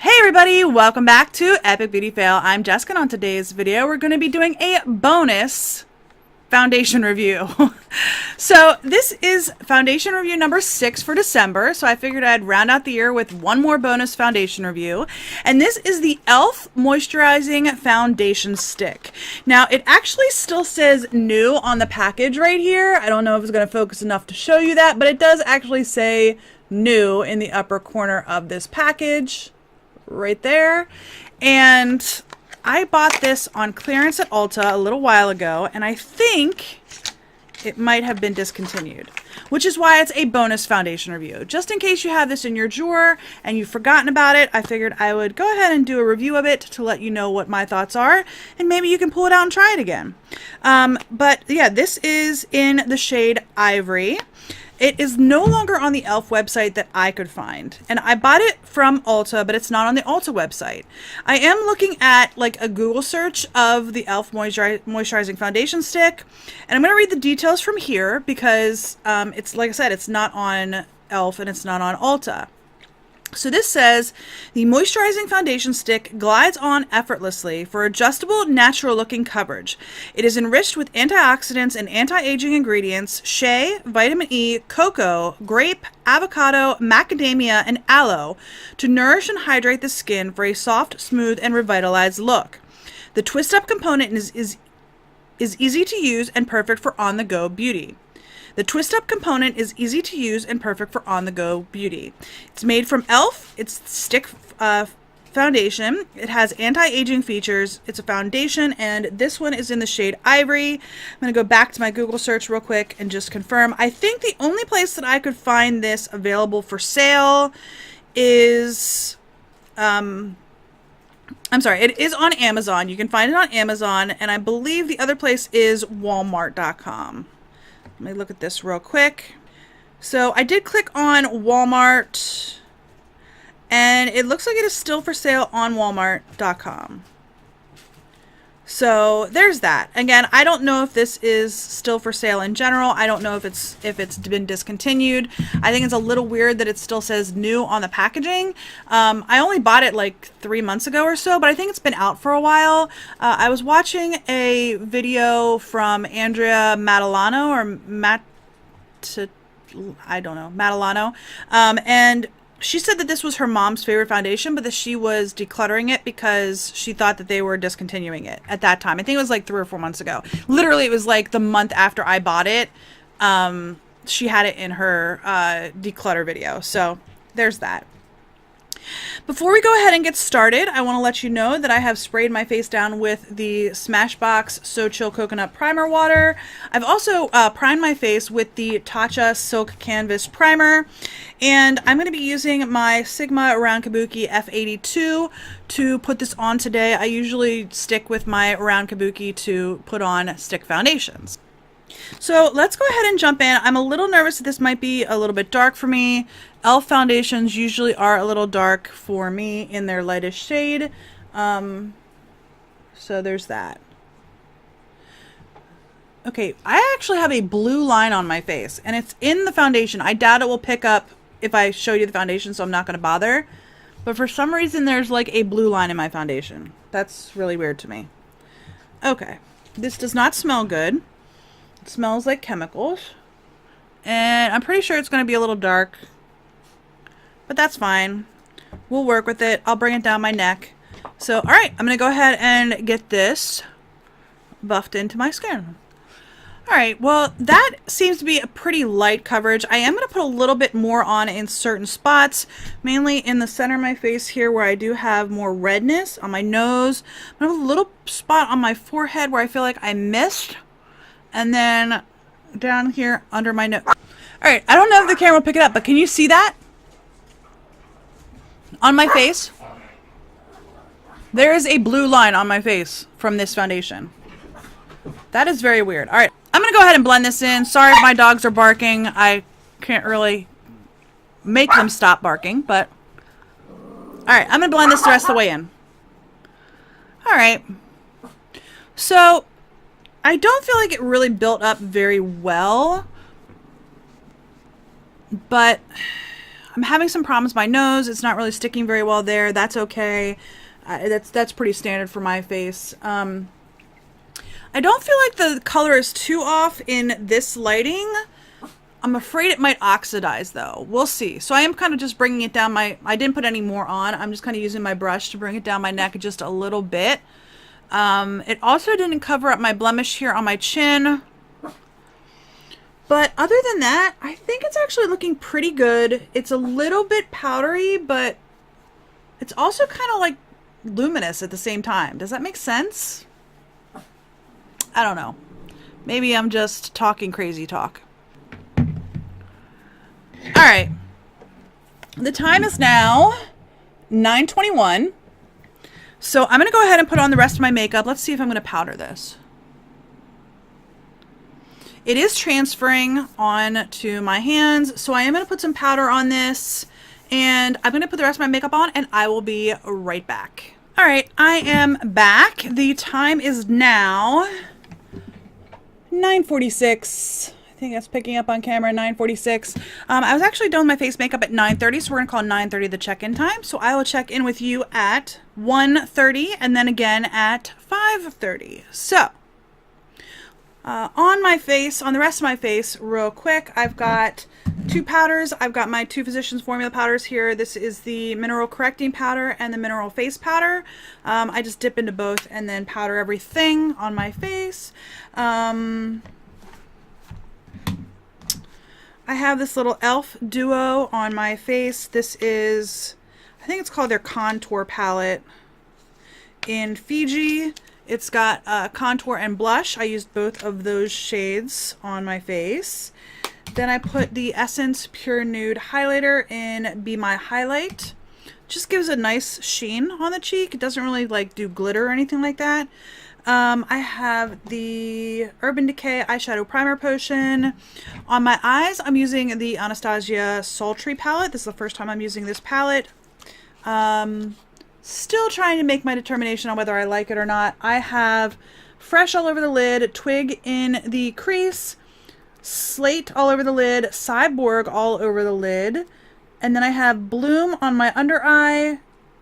Hey everybody, welcome back to Epic Beauty Fail. I'm Jessica, and on today's video we're going to be doing a bonus foundation review. So this is foundation review number 6 for December, so I figured I'd round out the year with one more bonus foundation review. And this is the e.l.f. Moisturizing Foundation Stick. Now it actually still says new on the package right here. I don't know if it's going to focus enough to show you that, but it does actually say new in the upper corner of this package right there. And I bought this on clearance at Ulta a little while ago, and I think it might have been discontinued, which is why it's a bonus foundation review. Just in case you have this in your drawer and you've forgotten about it, I figured I would go ahead and do a review of it to let you know what my thoughts are, and maybe you can pull it out and try it again. But yeah, this is in the shade Ivory. It is no longer on the e.l.f. website that I could find. And I bought it from Ulta, but it's not on the Ulta website. I am looking at like a Google search of the e.l.f. Moisturizing Foundation Stick. And I'm going to read the details from here because it's, like I said, it's not on e.l.f. and it's not on Ulta. So this says, the moisturizing foundation stick glides on effortlessly for adjustable, natural-looking coverage. It is enriched with antioxidants and anti-aging ingredients, shea, vitamin E, cocoa, grape, avocado, macadamia, and aloe to nourish and hydrate the skin for a soft, smooth, and revitalized look. The twist-up component is easy to use and perfect for on-the-go beauty. The twist-up component is easy to use and perfect for on-the-go beauty. It's made from e.l.f. It's stick foundation. It has anti-aging features. It's a foundation, and this one is in the shade Ivory. I'm going to go back to my Google search real quick and just confirm. I think the only place that I could find this available for sale is... I'm sorry, it is on Amazon. You can find it on Amazon, and I believe the other place is Walmart.com. Let me look at this real quick. So I did click on Walmart, and it looks like it is still for sale on Walmart.com. So there's that. Again, I don't know if this is still for sale in general. I don't know if it's been discontinued. I think it's a little weird that it still says new on the packaging. I only bought it like 3 months ago or so, but I think it's been out for a while. I was watching a video from Andrea Matalano Matalano, and she said that this was her mom's favorite foundation, but that she was decluttering it because she thought that they were discontinuing it at that time. I think it was like 3 or 4 months ago. Literally, it was like the month after I bought it. She had it in her declutter video. So there's that. Before we go ahead and get started, I want to let you know that I have sprayed my face down with the Smashbox So Chill Coconut Primer Water. I've also primed my face with the Tatcha Silk Canvas Primer. And I'm going to be using my Sigma Around Kabuki F82 to put this on today. I usually stick with my Around Kabuki to put on stick foundations. So let's go ahead and jump in. I'm a little nervous that this might be a little bit dark for me. e.l.f. foundations usually are a little dark for me in their lightest shade. So there's that. Okay, I actually have a blue line on my face, and it's in the foundation. I doubt it will pick up if I show you the foundation, so I'm not going to bother. But for some reason, there's like a blue line in my foundation. That's really weird to me. Okay, this does not smell good. It smells like chemicals. And I'm pretty sure it's going to be a little dark. But that's fine. We'll work with it. I'll bring it down my neck. So, alright, I'm going to go ahead and get this buffed into my skin. Alright, well, that seems to be a pretty light coverage. I am going to put a little bit more on in certain spots, mainly in the center of my face here where I do have more redness on my nose. I have a little spot on my forehead where I feel like I missed. And then down here under my nose. Alright, I don't know if the camera will pick it up, but can you see that? On my face? There is a blue line on my face from this foundation. That is very weird. Alright, I'm going to go ahead and blend this in. Sorry if my dogs are barking. I can't really make them stop barking, but... Alright, I'm going to blend this the rest of the way in. Alright. So... I don't feel like it really built up very well, but I'm having some problems with my nose. It's not really sticking very well there. That's okay. That's pretty standard for my face. I don't feel like the color is too off in this lighting. I'm afraid it might oxidize though. We'll see. So I am kind of just bringing it down I didn't put any more on. I'm just kind of using my brush to bring it down my neck just a little bit. It also didn't cover up my blemish here on my chin. But other than that, I think it's actually looking pretty good. It's a little bit powdery, but it's also kind of like luminous at the same time. Does that make sense? I don't know. Maybe I'm just talking crazy talk. All right. The time is now 9:21. So I'm going to go ahead and put on the rest of my makeup. Let's see if I'm going to powder this. It is transferring on to my hands, so I am going to put some powder on this, and I'm going to put the rest of my makeup on, and I will be right back. All right, I am back. The time is now 9:46. I think that's picking up on camera, 9:46. I was actually done with my face makeup at 9:30, so we're gonna call 9:30 the check-in time. So I will check in with you at 1:30 and then again at 5:30. So on my face, on the rest of my face, real quick, I've got two powders. I've got my two Physicians Formula powders here. This is the Mineral Correcting Powder and the Mineral Face Powder. I just dip into both and then powder everything on my face. I have this little e.l.f. duo on my face. This is, I think it's called their Contour Palette in Fiji. It's got contour and blush. I used both of those shades on my face. Then I put the Essence Pure Nude Highlighter in Be My Highlight. Just gives a nice sheen on the cheek. It doesn't really like do glitter or anything like that. I have the Urban Decay Eyeshadow Primer Potion. On my eyes, I'm using the Anastasia Sultry palette. This is the first time I'm using this palette. Still trying to make my determination on whether I like it or not. I have Fresh all over the lid, Twig in the crease, Slate all over the lid, Cyborg all over the lid, and then I have Bloom on my under eye,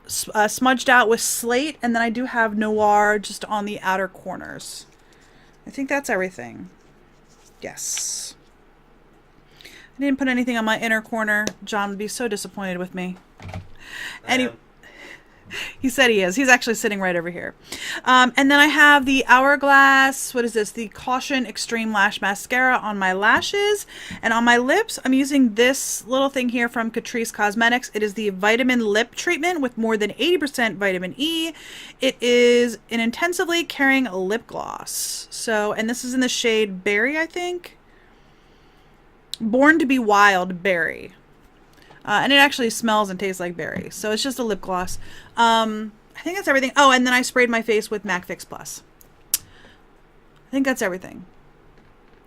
smudged out with Slate, and then I do have Noir just on the outer corners. I think that's everything. Yes. I didn't put anything on my inner corner. John would be so disappointed with me. Anyway, he said he is. He's actually sitting right over here. And then I have the Hourglass, what is this? The Caution Extreme Lash Mascara on my lashes. And on my lips, I'm using this little thing here from Catrice Cosmetics. It is the Vitamin Lip Treatment with more than 80% vitamin E. It is an intensively caring lip gloss. So, and this is in the shade Berry, I think. Born to be Wild Berry. And it actually smells and tastes like berry. So it's just a lip gloss. I think that's everything. Oh, and then I sprayed my face with MAC Fix Plus. I think that's everything.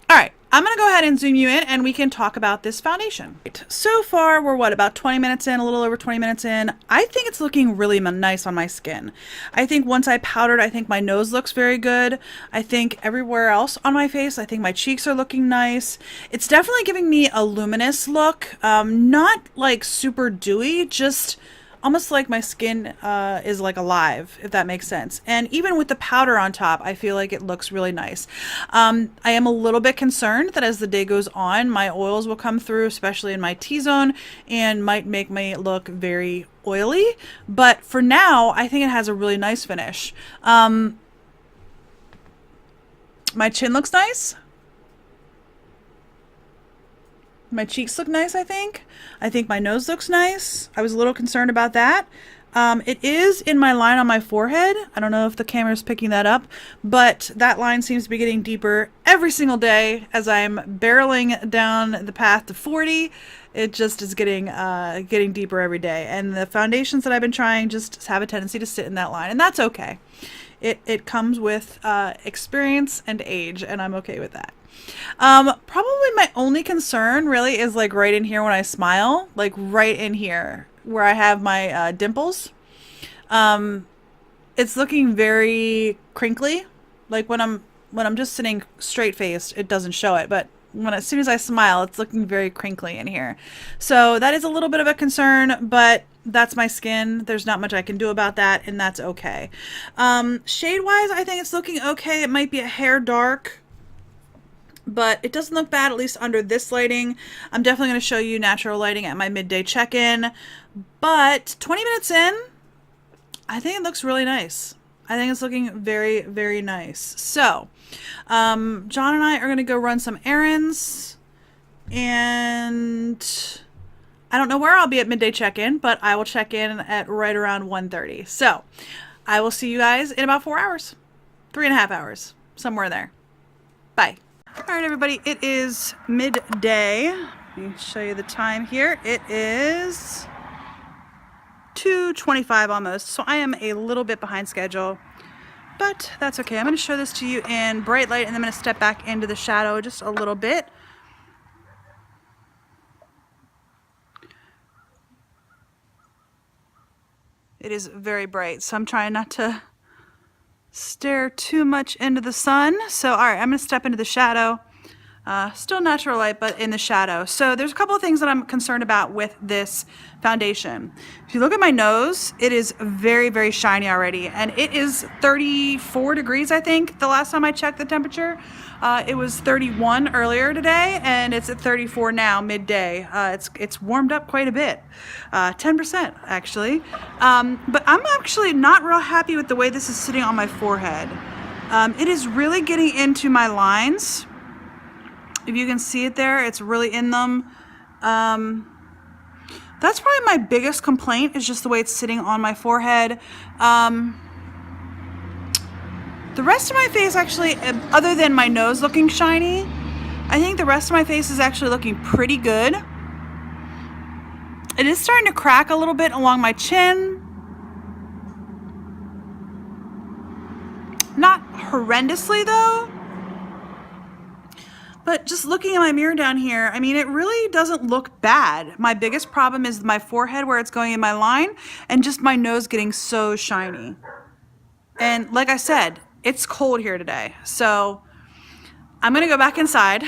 All right, I'm going to go ahead and zoom you in and we can talk about this foundation. So far, we're what, about 20 minutes in, a little over 20 minutes in. I think it's looking really nice on my skin. I think once I powdered, I think my nose looks very good. I think everywhere else on my face, I think my cheeks are looking nice. It's definitely giving me a luminous look. Not like super dewy, just almost like my skin is like alive, if that makes sense. And even with the powder on top, I feel like it looks really nice. I am a little bit concerned that as the day goes on, my oils will come through, especially in my T-zone, and might make me look very oily. But for now, I think it has a really nice finish. My chin looks nice. My cheeks look nice, I think. I think my nose looks nice. I was a little concerned about that. It is in my line on my forehead. I don't know if the camera is picking that up, but that line seems to be getting deeper every single day as I'm barreling down the path to 40. It just is getting deeper every day. And the foundations that I've been trying just have a tendency to sit in that line, and that's okay. It comes with experience and age, and I'm okay with that. Probably my only concern really is like right in here when I smile, like right in here where I have my dimples. It's looking very crinkly. Like when I'm just sitting straight faced, it doesn't show it, but as soon as I smile, it's looking very crinkly in here. So that is a little bit of a concern, but that's my skin. There's not much I can do about that, and that's okay. Shade-wise, I think it's looking okay. It might be a hair dark, but it doesn't look bad, at least under this lighting. I'm definitely going to show you natural lighting at my midday check-in, but 20 minutes in, I think it looks really nice. I think it's looking very, very nice. So, John and I are going to go run some errands, and I don't know where I'll be at midday check-in, but I will check in at right around 1:30. So, I will see you guys in about 4 hours, 3.5 hours, somewhere there. Bye. All right, everybody, it is midday. Let me show you the time here. It is 2:25 almost, so I am a little bit behind schedule, but that's okay. I'm going to show this to you in bright light, and then I'm going to step back into the shadow just a little bit. It is very bright, so I'm trying not to stare too much into the sun. So, all right, I'm going to step into the shadow. Still natural light, but in the shadow. So there's a couple of things that I'm concerned about with this foundation. If you look at my nose, it is very, very shiny already. And it is 34 degrees, I think, the last time I checked the temperature. It was 31 earlier today, and it's at 34 now, midday. It's warmed up quite a bit. 10% actually. But I'm actually not real happy with the way this is sitting on my forehead. It is really getting into my lines. If you can see it there, it's really in them. That's probably my biggest complaint, is just the way it's sitting on my forehead. The rest of my face actually, other than my nose looking shiny, I think the rest of my face is actually looking pretty good. It is starting to crack a little bit along my chin. Not horrendously though. But just looking at my mirror down here, I mean, it really doesn't look bad. My biggest problem is my forehead where it's going in my line, and just my nose getting so shiny. And like I said, it's cold here today. So I'm going to go back inside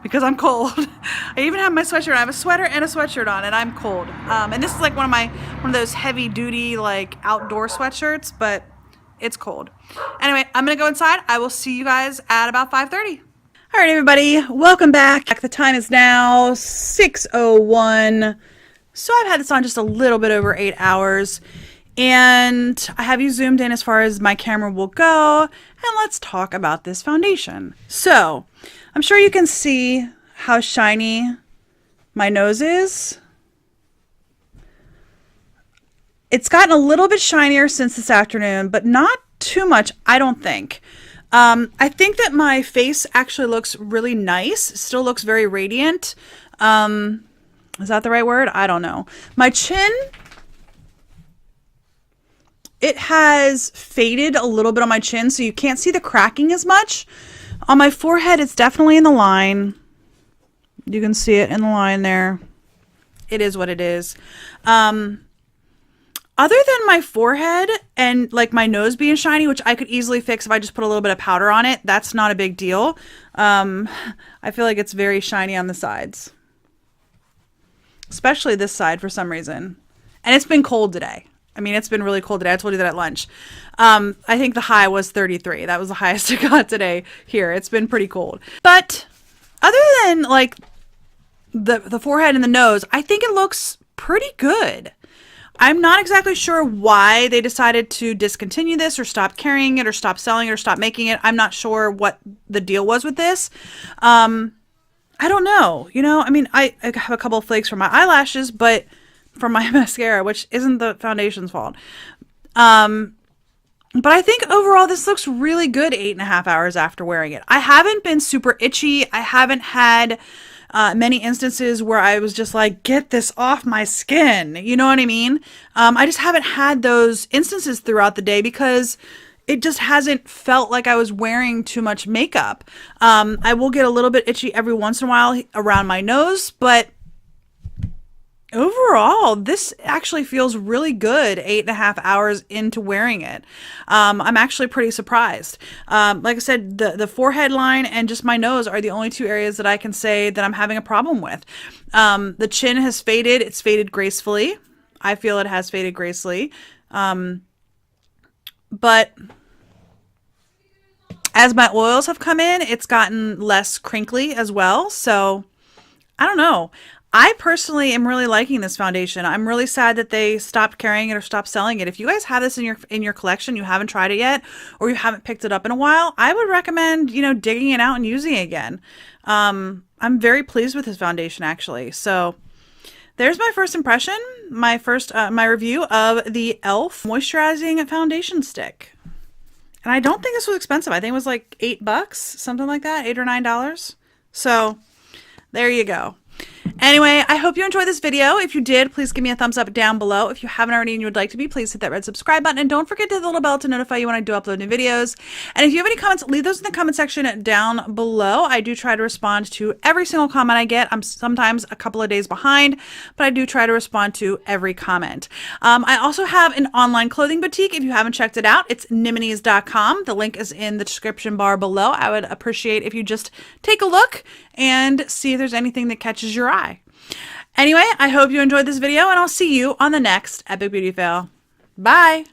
because I'm cold. I even have my sweatshirt on. I have a sweater and a sweatshirt on, and I'm cold. And this is like one of those heavy duty like outdoor sweatshirts, but it's cold. Anyway, I'm going to go inside. I will see you guys at about 5:30. All right, everybody, welcome back. The time is now 6:01. So I've had this on just a little bit over 8 hours, and I have you zoomed in as far as my camera will go, and let's talk about this foundation. So I'm sure you can see how shiny my nose is. It's gotten a little bit shinier since this afternoon, but not too much, I don't think. I think that my face actually looks really nice. Still looks very radiant. Is that the right word? I don't know. My chin, it has faded a little bit on my chin, so you can't see the cracking as much. On my forehead, it's definitely in the line. You can see it in the line there. It is what it is. Other than my forehead and like my nose being shiny, which I could easily fix if I just put a little bit of powder on it, that's not a big deal. I feel like it's very shiny on the sides, especially this side for some reason. And it's been cold today. I mean, it's been really cold today. I told you that at lunch. I think the high was 33. That was the highest I got today here. It's been pretty cold. But other than like the forehead and the nose, I think it looks pretty good. I'm not exactly sure why they decided to discontinue this or stop carrying it or stop selling it or stop making it. I'm not sure what the deal was with this. I don't know. You know, I mean, I have a couple of flakes from my eyelashes, but from my mascara, which isn't the foundation's fault. But I think overall this looks really good 8.5 hours after wearing it. I haven't been super itchy. I haven't had many instances where I was just like, get this off my skin. You know what I mean? I just haven't had those instances throughout the day because it just hasn't felt like I was wearing too much makeup. I will get a little bit itchy every once in a while around my nose, but overall, this actually feels really good 8.5 hours into wearing it. I'm actually pretty surprised. Like I said, the forehead line and just my nose are the only two areas that I can say that I'm having a problem with. The chin has faded. It's faded gracefully. I feel it has faded gracefully. But as my oils have come in, it's gotten less crinkly as well. So I don't know. I personally am really liking this foundation. I'm really sad that they stopped carrying it or stopped selling it. If you guys have this in your collection, you haven't tried it yet, or you haven't picked it up in a while, I would recommend, digging it out and using it again. I'm very pleased with this foundation actually. So there's my first impression, my review of the e.l.f. Moisturizing Foundation Stick. And I don't think this was expensive. I think it was like $8, something like that, $8 or $9. So there you go. Anyway, I hope you enjoyed this video. If you did, please give me a thumbs up down below. If you haven't already and you would like to be, please hit that red subscribe button. And don't forget to hit the little bell to notify you when I do upload new videos. And if you have any comments, leave those in the comment section down below. I do try to respond to every single comment I get. I'm sometimes a couple of days behind, but I do try to respond to every comment. I also have an online clothing boutique. If you haven't checked it out, it's niminies.com. The link is in the description bar below. I would appreciate if you just take a look and see if there's anything that catches your eye. Anyway, I hope you enjoyed this video, and I'll see you on the next Epic Beauty Fail. Bye!